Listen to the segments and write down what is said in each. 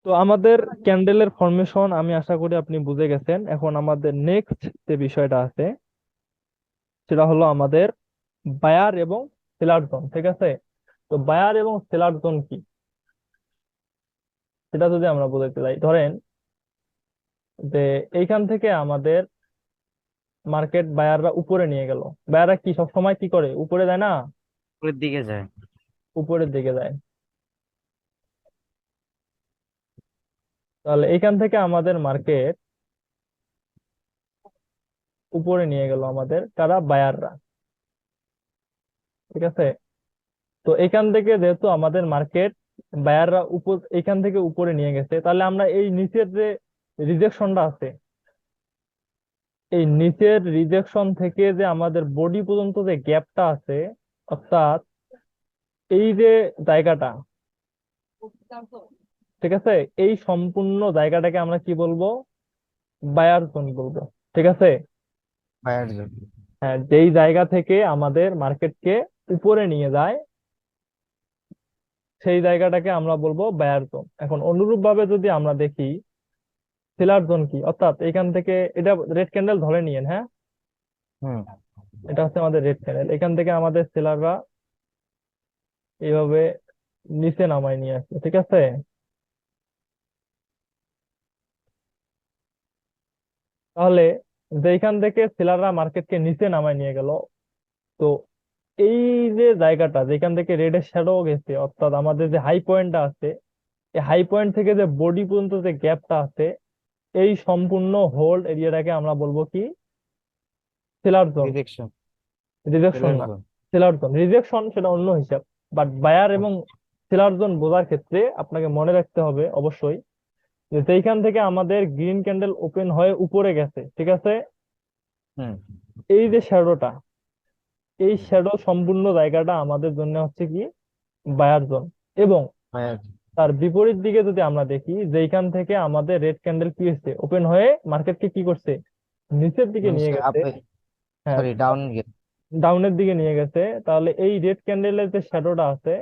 তো আমাদের ক্যান্ডেলের ফরমেশন আমি আশা করি আপনি বুঝে গেছেন। এখন আমাদের নেক্সট যে বিষয়টা আছে সেটা হলো আমাদের বায়ার এবং সেলার জোন। ঠিক আছে, তো বায়ার এবং সেলার জোন কি সেটা যদি আমরা বুঝতে চাই, ধরেন যে এইখান থেকে আমাদের মার্কেট বায়াররা উপরে নিয়ে গেল। বায়াররা কি সব সময় কি করে, উপরে যায় না? উপরের দিকে যায়। উপরের দিকে যায়। তাহলে এইখান থেকে আমাদের মার্কেট উপরে নিয়ে গেল আমাদের কারা, বায়াররা। ঠিক আছে, তো এখান থেকে যেহেতু আমাদের মার্কেট বায়াররা উপর এখান থেকে উপরে নিয়ে গেছে, তাহলে আমরা এই নিচের যে রিজেকশনটা আছে, এই নিচের রিজেকশন থেকে যে আমাদের বডি পর্যন্ত যে গ্যাপটা আছে, অর্থাৎ এই যে জায়গাটা, ঠিক আছে, এই সম্পূর্ণ জায়গাটাকে আমরা কি বলবো, বায়ার জোন বলবো। ঠিক আছে, বায়ার জোন। হ্যাঁ, যেই জায়গা থেকে আমাদের মার্কেটকে উপরে নিয়ে যায় সেই জায়গাটাকে আমরা বলবো বায়ার জোন। এখন অনুরূপ ভাবে যদি আমরা দেখি সেলার জোন কি, অর্থাৎ এখান থেকে এটা রেড ক্যান্ডেল ধরে নিয়েন, হ্যাঁ, হুম। এটা হচ্ছে আমাদের রেড ক্যান্ডেল। এখান থেকে আমাদের সেলাররা এইভাবে নিচে নামায় নিয়ে আসছে। ঠিক আছে, তাহলে যেখান থেকে সেলাররা মার্কেটকে নিচে নামায় নিয়ে গেল, তো এই যে জায়গাটা যেখান থেকে রেডের শ্যাডো গেছে, অর্থাৎ আমাদের যে হাই পয়েন্টটা আছে, এই হাই পয়েন্ট থেকে যে বডি পর্যন্ত যে গ্যাপটা আছে, এই সম্পূর্ণ হোল্ড এরিয়াটাকে আমরা বলবো কি, seller zone. Direction. Rejection seller না, জোন। Seller zone. রিজেকশন সেটা অন্য হিসাব। বাট বায়ার এবং সেলার জোন বোঝার ক্ষেত্রে আপনাকে মনে রাখতে হবে অবশ্যই যে সেইখান থেকে আমাদের গ্রিন ক্যান্ডেল ওপেন হয়ে উপরে গেছে, ঠিক আছে, হুম। এই যে শ্যাডোটা, এই শ্যাডো সম্পূর্ণ জায়গাটা আমাদের জন্য হচ্ছে কি, বায়ার জোন। এবং বায়ার। তার বিপরীত দিকে যদি আমরা দেখি, যেখান থেকে আমাদের রেড ক্যান্ডেল কি হয়েছে, ওপেন হয়ে মার্কেটকে কি করছে, নিচের দিকে নিয়ে নিচে গেছে। আপে। হ্যাঁ, সরি, ডাউন গেট। ডাউনের দিকে নিয়ে গেছে। তাহলে এই রেড ক্যান্ডেলের যে শ্যাডোটা আছে,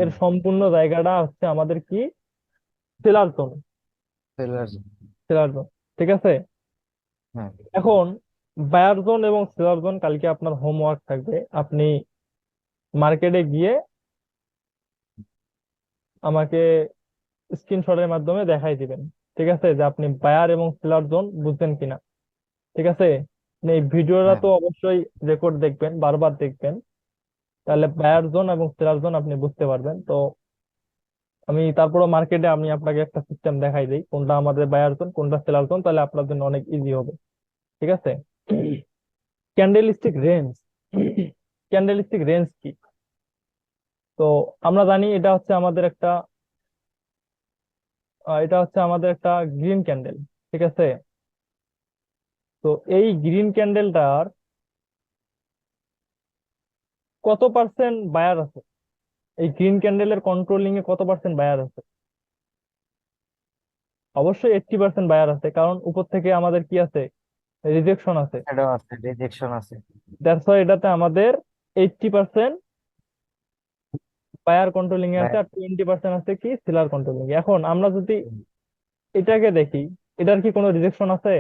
এর হুম। সম্পূর্ণ জায়গাটা হচ্ছে আমাদের কি, seller zone. Seller zone. Seller zone, ঠিক আছে। হ্যাঁ। এখন বায়ার জোন এবং সেলার জোন কালকে আপনার হোমওয়ার্ক থাকবে। আপনি মার্কেটে গিয়ে আমাকে স্ক্রিনশটের মাধ্যমে দেখাই দিবেন, ঠিক আছে, যে আপনি বায়ার এবং সেলার জোন বুঝছেন কিনা। ঠিক আছে, আপনি এই ভিডিওটা হ্যাঁ। তো অবশ্যই রেকর্ড দেখবেন, বারবার দেখবেন, তাহলে বায়ার জোন এবং সেলার জোন আপনি বুঝতে পারবেন। তো আমি তারপরে মার্কেটে আমি আপনাকে একটা সিস্টেম দেখাই দিই, কোনটা আমাদের বায়ার জোন কোনটা সেলার জোন, তাহলে আপনার জন্য অনেক ইজি হবে। ঠিক আছে, ক্যান্ডেলস্টিক রেঞ্জ। ক্যান্ডেলস্টিক রেঞ্জ কি? তো আমরা জানি এটা হচ্ছে আমাদের একটা গ্রিন ক্যান্ডেল। ঠিক আছে, তো এই গ্রিন ক্যান্ডেলটার কত পার্সেন্ট বায়ার আছে, এই গ্রিন ক্যান্ডেলের কন্ট্রোলিং এ কত পার্সেন্ট বায়ার আছে? অবশ্যই 80% বায়ার আছে, কারণ উপর থেকে আমাদের কি আছে, রিজেকশন আছে। শ্যাডো আছে, রিজেকশন আছে। দ্যাটস ওয়াই এটাতে আমাদের 80% বায়ার কন্ট্রোলিং এ আছে, বায়ার। আর 20% আছে কি, সেলার কন্ট্রোলিং এ। এখন আমরা যদি এটাকে দেখি, এটার কি কোনো রিজেকশন আছে?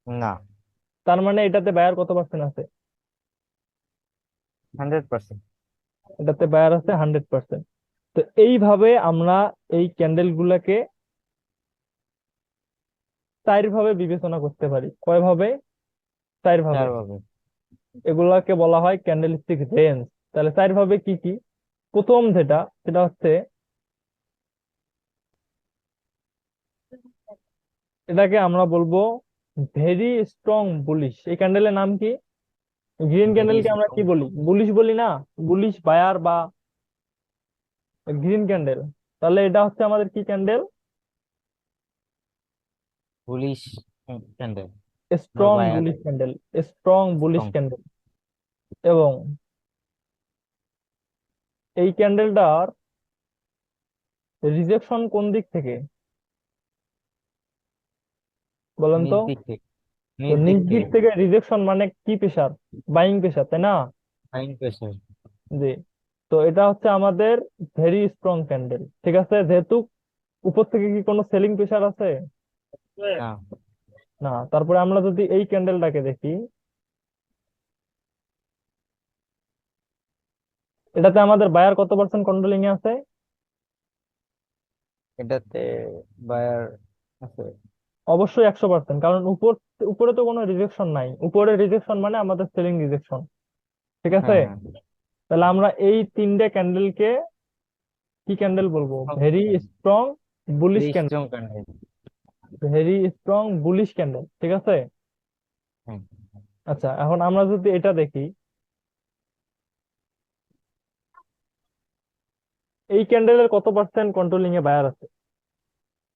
না। তার মানে এটাতে বায়ার কত পার্সেন্ট আছে? 100%। এটাতে বায়ার আছে 100%। তো এইভাবে আমরা এই ক্যান্ডেল গুলাকে চার ভাবে বিবেচনা করতে পারি। কয় ভাবে? চার ভাবে। চার ভাবে। এগুলাকে বলা হয় ক্যান্ডেলস্টিক রেঞ্জ। তাহলে চার ভাবে কি কি? প্রথম যেটা, সেটা হচ্ছে এটাকে আমরা বলবো ভেরি স্ট্রং বুলিশ। এই ক্যান্ডেলের নাম কি? গ্রিন ভেরি ক্যান্ডেলকে আমরা স্ট্রং। কি বলি, বুলিশ বলি না? বুলিশ বায়ার বা গ্রিন ক্যান্ডেল। তাহলে এটা হচ্ছে আমাদের কি ক্যান্ডেল? পুলিশ ক্যান্ডেল বা strong buyer. Bullish candle. Strong bullish strong. Candle. এবং এই ক্যান্ডেলটার রিজেকশন কোন দিক থেকে বলেন তো? নিচ দিক থেকে। তো নিচ দিক নিচ দিক থেকে। থেকে রিজেকশন মানে কি প্রেসার, বাইং প্রেসার, তাই না? Fine pressure. জি। তো এটা হচ্ছে আমাদের ভেরি স্ট্রং ক্যান্ডেল। ঠিক আছে, যেহেতু উপর থেকে কি কোনো সেলিং প্রেসার আছে? না। না। তারপরে আমরা যদি এই ক্যান্ডেলটাকে দেখি, এটাতে আমাদের বায়ার কত পার্সেন্ট কন্ট্রোলিং এ আছে? এটাতে বায়ার আছে। অবশ্যই 100%, কারণ উপরে তো কোনো রিজেকশন নাই। উপরে রিজেকশন মানে আমাদের সেলিং রিজেকশন। ঠিক আছে। হ্যাঁ, হ্যাঁ। তাহলে আমরা এই তিনটে ক্যান্ডেলকে কি ক্যান্ডেল বলবো? Very strong bullish candle. Strong candle. Very strong bullish candle, ঠিক আছে। হ্যাঁ, আচ্ছা, এখন আমরা যদি এটা দেখি, এই ক্যান্ডেলের কত পার্সেন্ট কন্ট্রোলিং এ বায়ার আছে?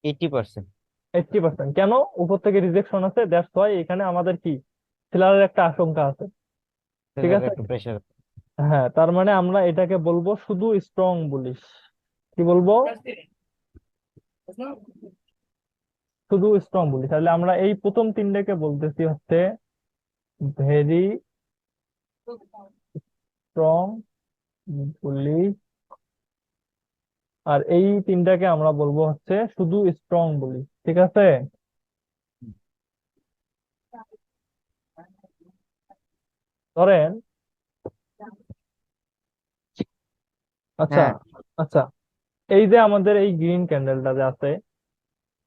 80%। 80%। কেন? উপর থেকে রিজেকশন আছে, দ্যাটস ওয়াই এখানে আমাদের কি সেলারের একটা আশঙ্কা আছে। ঠিক সেলার আছে। একটু প্রেশার। হ্যাঁ, তার মানে আমরা এটাকে বলবো শুধু স্ট্রং বুলিশ। কি বলবো? শুধু স্ট্রং বুলিশ। তাহলে আমরা এই প্রথম তিনটাকে বলতেছি হচ্ছে ভেরি স্ট্রং বুলিশ, আর এই তিনটাকে আমরা বলবো হচ্ছে শুধু স্ট্রং বুলিশ। ঠিক আছে। ধরেন, আচ্ছা, হ্যাঁ, আচ্ছা, এই যে আমাদের এই গ্রিন ক্যান্ডেলটা যে আছে,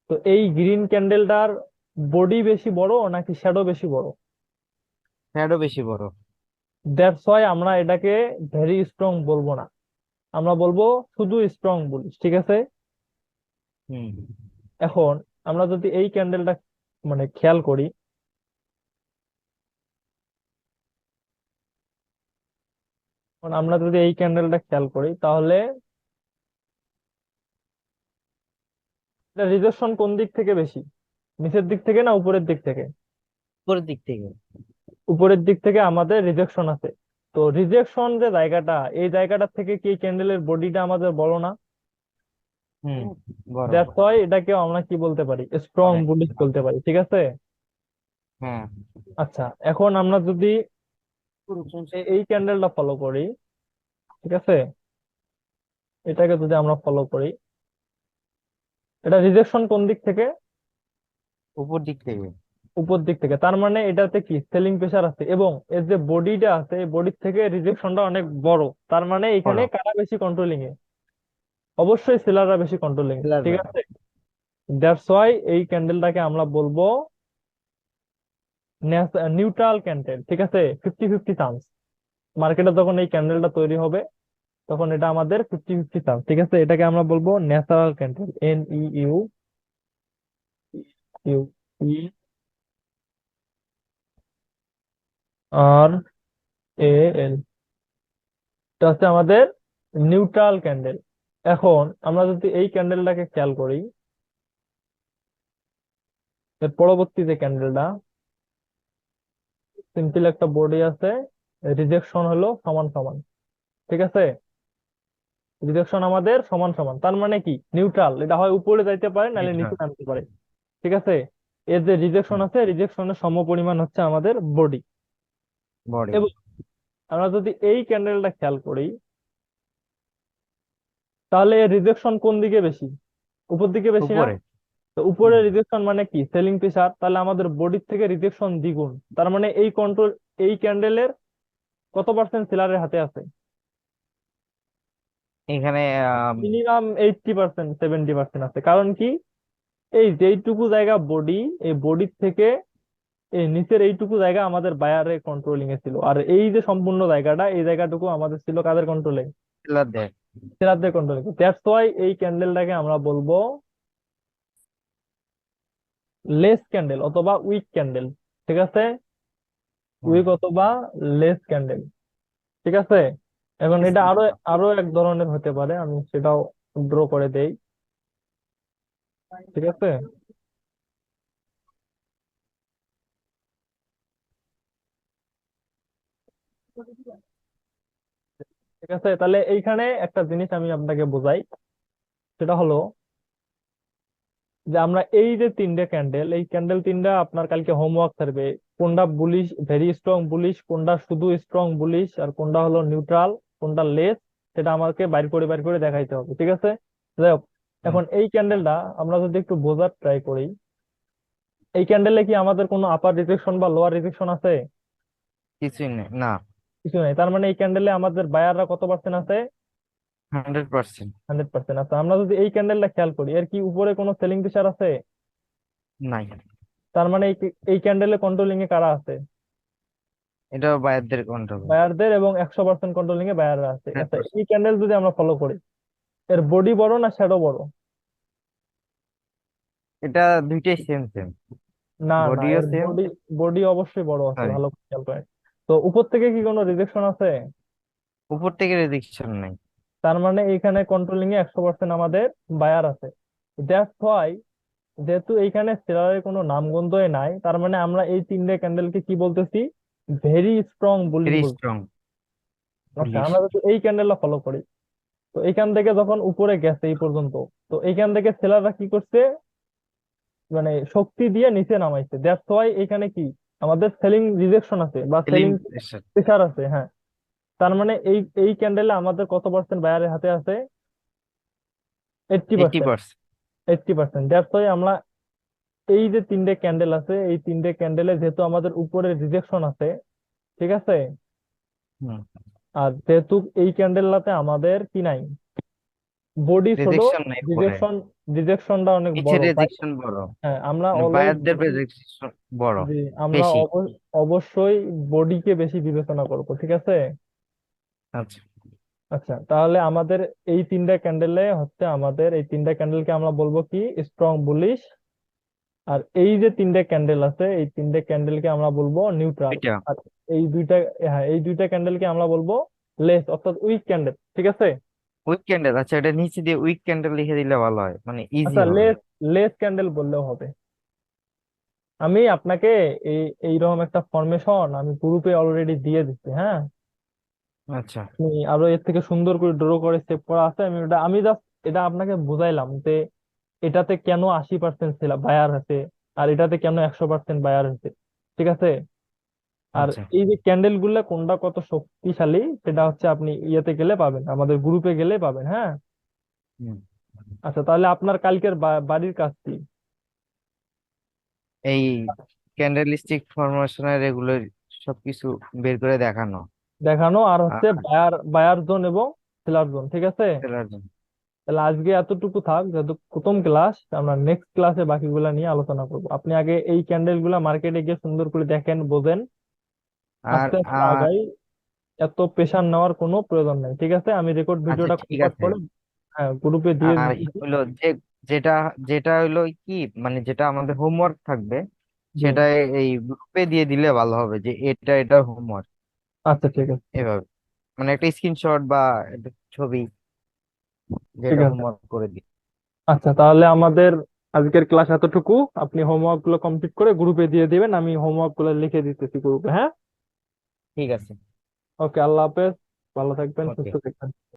তো এই গ্রিন ক্যান্ডেলটার বডি বেশি বড় নাকি শ্যাডো বেশি বড়? শ্যাডো বেশি বড়। দ্যাটস ওয়াই আমরা এটাকে ভেরি স্ট্রং বলবো না, আমরা বলবো শুধু স্ট্রং বুলিশ। ঠিক আছে। হুম। এখন আমরা যদি এই ক্যান্ডেলটা মানে খেয়াল করি, এখন আমরা যদি এই ক্যান্ডেলটা খেয়াল করি তাহলে এটা রিজেকশন কোন দিক থেকে বেশি? নিচের দিক থেকে না উপরের দিক থেকে? উপরের দিক থেকে। উপরের দিক থেকে আমাদের রিজেকশন আছে। তো রিজেকশন যে জায়গাটা, এই জায়গাটা থেকে কি ক্যান্ডেলের বডিটা আমাদের বড় না? হুম, বড়। দ্যাটস ওয়াই এটাকে আমরা কি বলতে পারি? স্ট্রং অনেক। বুলিশ বলতে পারি। ঠিক আছে। হ্যাঁ। আচ্ছা, এখন আমরা যদি এই ক্যান্ডেলটা ফলো করি, ঠিক আছে, এটাকে যদি আমরা ফলো করি, এটা রিজেকশন কোন দিক থেকে? উপর দিক থেকে। উপর দিক থেকে। তার মানে এটাতে কি সেলিং প্রেসার আছে, এবং এর যে বডিটা আছে এই বডির থেকে রিজেকশনটা অনেক বড়। তার মানে এখানে বড়। কারা বেশি কন্ট্রোলিং এ? অবশ্যই সেলাররা বেশি কন্ট্রোলিং এ। সেলার ঠিক বায়ার। আছে। দ্যাটস ওয়াই এই ক্যান্ডেলটাকে আমরা বলবো নিউট্রাল ক্যান্ডেল। ঠিক আছে। 50-50 চান্স। মার্কেটে যখন এই ক্যান্ডেলটা তৈরি হবে তখন এটা আমাদের 50-50 চান্স। ঠিক আছে। এটাকে আমরা বলবো ন্যাচারাল ক্যান্ডেল। NEUTRAL। এটা হচ্ছে আমাদের নিউট্রাল ক্যান্ডেল। এখন আমরা যদি এই ক্যান্ডেলটাকে খেয়াল করি, এর পরবর্তী যে ক্যান্ডেলটা, সিম্পল একটা বডি আছে, রিজেকশন হলো সমান সমান। ঠিক আছে। রিজেকশন আমাদের সমান সমান, তার মানে কি নিউট্রাল। এটা হয় উপরে যাইতে পারে নাহলে নিচে নিউট্রাল নামতে পারে। ঠিক আছে। এর যে রিজেকশন আছে, রিজেকশনের সমপরিমাণ হচ্ছে আমাদের বডি। বডি। এবং আমরা যদি এই ক্যান্ডেলটা খেয়াল করি, তাহলে এর রিজেকশন কোন দিকে বেশি? উপর দিকে বেশি না? উপরে। তো উপরে হুম। রিজেকশন মানে কি সেলিং প্রেসার, তাহলে আমাদের বডির থেকে রিজেকশন দ্বিগুণ। তার মানে এই কন্ট্রোল, এই ক্যান্ডেলের কত পার্সেন্ট সেলারের হাতে আছে? এখানে মিনিমাম 80%, 70% আছে। কারণ কি, এই যেইটুকু জায়গা বডি, এই বডির থেকে এই নিচের এইটুকু জায়গা আমাদের বায়ারের কন্ট্রোলিং এ ছিল, আর এই যে সম্পূর্ণ জায়গাটা, এই জায়গাটুকু আমাদের ছিল কাদের কন্ট্রোলে? সেলার দেয়। সেলারদের কন্ট্রোলে। দ্যাটস ওয়াই এই ক্যান্ডেলটাকে আমরা বলবো লেস ক্যান্ডেল অথবা উইক ক্যান্ডেল। ঠিক আছে। হুম। উইক অথবা লেস ক্যান্ডেল। ঠিক আছে। এখন এটা আরো আরো এক ধরনের হতে পারে, আমি সেটাও ড্র করে দেই। ঠিক আছে। ঠিক আছে, তাহলে এইখানে একটা জিনিস আমি আপনাকে বোঝাই। সেটা হলো যে আমরা এই যে তিনটে ক্যান্ডেল, এই ক্যান্ডেল তিনটা আপনার কালকে হোমওয়ার্ক থাকবে। কোনটা বুলিশ, ভেরি স্ট্রং বুলিশ, কোনটা শুধু স্ট্রং বুলিশ, আর কোনটা হলো নিউট্রাল, কোনটা লেস, সেটা আমাকে বাইর করে বাইর করে দেখাইতে হবে। ঠিক আছে। যাই হোক, হুম, এখন এই ক্যান্ডেলটা আমরা যদি একটু বোঝার ট্রাই করি, এই ক্যান্ডেলে কি আমাদের কোনো আপার রিজেকশন বা লোয়ার রিজেকশন আছে? কিছুই নেই না। কিছু নেই। তার মানে এই ক্যান্ডেলে আমাদের বায়াররা কত পার্সেন্ট আছে? 100%। 100% আছে। আমরা যদি এই ক্যান্ডেলটা খেয়াল করি, এর কি উপরে কোনো সেলিং প্রেসার আছে? নাই। তার মানে এই ক্যান্ডেলে কন্ট্রোলিং এ কারা আছে? এটাও বায়ারদের কন্ট্রোল। বায়ারদের, এবং 100% কন্ট্রোলিং এ বায়াররা আছে। আচ্ছা, 100%। এই ক্যান্ডেল যদি আমরা ফলো করি, এর বডি বড় না শ্যাডো বড়? এটা দুইটাই সেম সেম। না না, বডিও এর সেম। বডি বডি অবশ্যই বড় আছে, সরি, ভালো করে খেয়াল করেন। তো উপর থেকে কি কোনো রিজেকশন আছে? উপর থেকে রেডিকশন নাই। তার মানে এইখানে কন্ট্রোলিং এ 100% আমাদের বায়ার আছে। দ্যাটস হোয়াই, যেহেতু এইখানে সেলারের কোনো নামগন্ধই নাই, তার মানে আমরা এই তিনটে ক্যান্ডেলকে কি বলতেছি? ভেরি স্ট্রং বুলিশ ভেরি বলতেছি। স্ট্রং আচ্ছা, পুলিশ। আমরা যদি এই ক্যান্ডেলটা ফলো করি, তো এইখান থেকে যখন উপরে গেছে এই পর্যন্ত, তো এইখান থেকে সেলাররা কি করছে? মানে শক্তি দিয়ে নিচে নামাইছে। দ্যাটস ওয়াই এখানে কি আমাদের সেলিং রিজেকশন আছে বা সেলিং সেলিং প্রেসার প্রেসার আছে, হ্যাঁ। তার মানে এই এই ক্যান্ডেলে আমাদের কত পার্সেন্ট বায়ারের হাতে আছে? 80%। 80%। 80%। দ্যাটস ওয়াই আমরা এই যে তিনটে ক্যান্ডেল আছে, এই তিনটে ক্যান্ডেলে যেহেতু আমাদের উপরে রিজেকশন আছে, ঠিক আছে, হুম। আর যেহেতু এই ক্যান্ডেলটাতে আমাদের কি নাই, বডি ছোট, রেজেকশন নাই উপরে। রিজেকশন রিজেকশনটা অনেক নিচে বড়, তাই রেজেকশন বড়। হ্যাঁ আমরা মানে অলওয়েজ বায়ারদের রেজেকশন বড়, জি, আমরা বেশি। অবশ্যই বডিকে বেশি বিবেচনা করব, ঠিক আছে। আচ্ছা। আচ্ছা, তাহলে আমাদের এই তিনটা ক্যান্ডেলে হচ্ছে, আমাদের এই তিনটা ক্যান্ডেলকে আমরা বলবো কি? Strong bullish. আর এই যে তিনটে ক্যান্ডেল আছে, এই তিনটে ক্যান্ডেলকে আমরা বলবো নিউট্রাল। এটা আর এই দুইটা, হ্যাঁ, এই দুইটা ক্যান্ডেলকে আমরা বলবো লেস, অর্থাৎ উইক ক্যান্ডেল, ঠিক আছে। Weak candle. আচ্ছা, এটা নিচে দিয়ে উইক ক্যান্ডেল লিখে দিলে ভালো হয়, মানে ইজি আচ্ছা, হবে। লেস লেস ক্যান্ডেল বললেও হবে। আমি আপনাকে এই এইরকম একটা ফরমেশন আমি গ্রুপে অলরেডি দিয়ে দিচ্ছি, হ্যাঁ। আচ্ছা আপনি আরো এর থেকে সুন্দর করে ড্র করে সেভ করা আছে। আমি জাস্ট এটা আপনাকে বুঝাইলাম যে এটাতে কেন 80% ছিল বায়ার হয়েছে, আর এটাতে কেন 100% বায়ার হয়েছে, ঠিক আছে। আর আচ্ছা। এই যে ক্যান্ডেল গুলা কোনটা কত শক্তিশালী, সেটা হচ্ছে আপনি ইয়েতে গেলে পাবেন, আমাদের গ্রুপে গেলে পাবেন, হ্যাঁ। হুম। আচ্ছা, তাহলে আপনার কালকের বাড়ির কাজ কি? এই ক্যান্ডেলিস্টিক ফরমেশনের এগুলো সবকিছু বের করে দেখানো। দেখানো, আর হচ্ছে আর বায়ার বায়ার জোন এবং সেলার জোন, ঠিক আছে। সেলার জন্য। তাহলে আজকে এতটুকু থাক, যেহেতু প্রথম ক্লাস, আমরা নেক্সট ক্লাসে বাকিগুলা নিয়ে আলোচনা করবো। আপনি আগে এই ক্যান্ডেল গুলা মার্কেটে গিয়ে সুন্দর করে দেখেন, বোঝেন, আর আস্তে আস্তে আর আগাই। এত প্রেশার নেওয়ার কোনো প্রয়োজন নাই, ঠিক আছে। আমি রেকর্ড আচ্ছা ভিডিওটা ঠিক কনভার্ট আছে। করে, হ্যাঁ, গ্রুপে দিয়ে আর দিচ্ছি। হলো যে যেটা যেটা হলো কি, মানে যেটা আমাদের হোমওয়ার্ক থাকবে, জি, সেটা এই গ্রুপে দিয়ে দিলে ভালো হবে, যে এটা এটা হোমওয়ার্ক। আচ্ছা, ঠিক আছে। এভাবে মানে একটা স্ক্রিনশট বা একটা ছবি, ঠিক যেটা আছে। হোমওয়ার্ক করে দিই। আচ্ছা, তাহলে আমাদের আজকের ক্লাস এতটুকু। আপনি হোমওয়ার্ক গুলো কমপ্লিট করে গ্রুপে দিয়ে দিবেন, আমি হোমওয়ার্ক গুলো লিখে দিতেছি গ্রুপে, হ্যাঁ। ঠিক আছে। ওকে, আল্লাহ হাফেজ। ভালো থাকবেন, ওকে। সুস্থ থাকবেন।